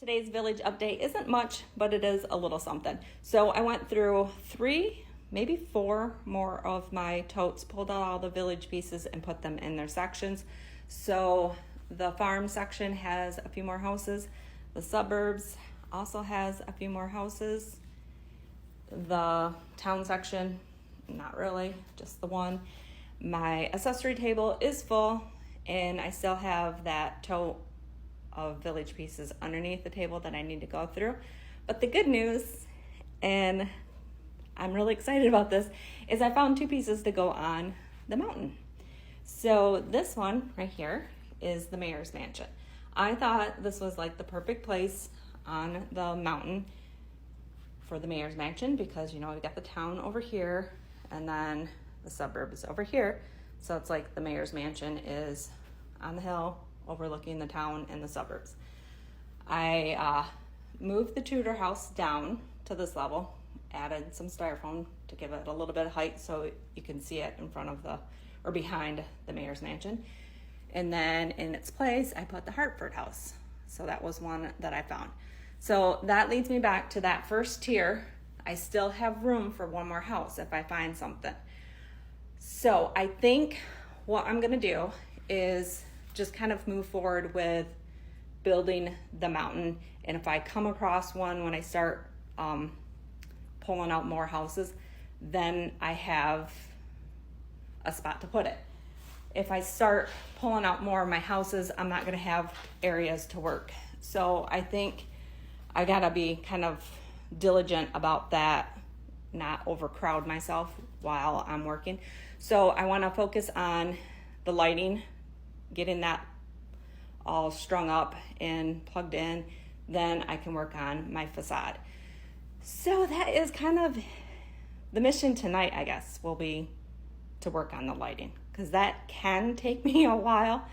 Today's village update isn't much, but it is a little something. So I went through 3, maybe 4 more of my totes, pulled out all the village pieces and put them in their sections. So the farm section has a few more houses. The suburbs also has a few more houses. The town section, not really, just the one. My accessory table is full, and I still have that tote of village pieces underneath the table that I need to go through. But the good news, and I'm really excited about this, is I found 2 pieces to go on the mountain. So this one right here is the mayor's mansion. I thought this was like the perfect place on the mountain for the mayor's mansion because, you know, we got the town over here and then the suburbs over here. So it's like the mayor's mansion is on the hill overlooking the town and the suburbs. I moved the Tudor house down to this level, added some styrofoam to give it a little bit of height so you can see it in front of the, or behind the mayor's mansion. And then in its place, I put the Hartford house. So that was one that I found. So that leads me back to that first tier. I still have room for one more house if I find something. So I think what I'm gonna do is just kind of move forward with building the mountain. And if I come across one when I start pulling out more houses, then I have a spot to put it. If I start pulling out more of my houses, I'm not gonna have areas to work. So I think I gotta be kind of diligent about that, not overcrowd myself while I'm working. So I wanna focus on the lighting, getting that all strung up and plugged in, then I can work on my facade. So that is kind of the mission tonight, I guess, will be to work on the lighting, because that can take me a while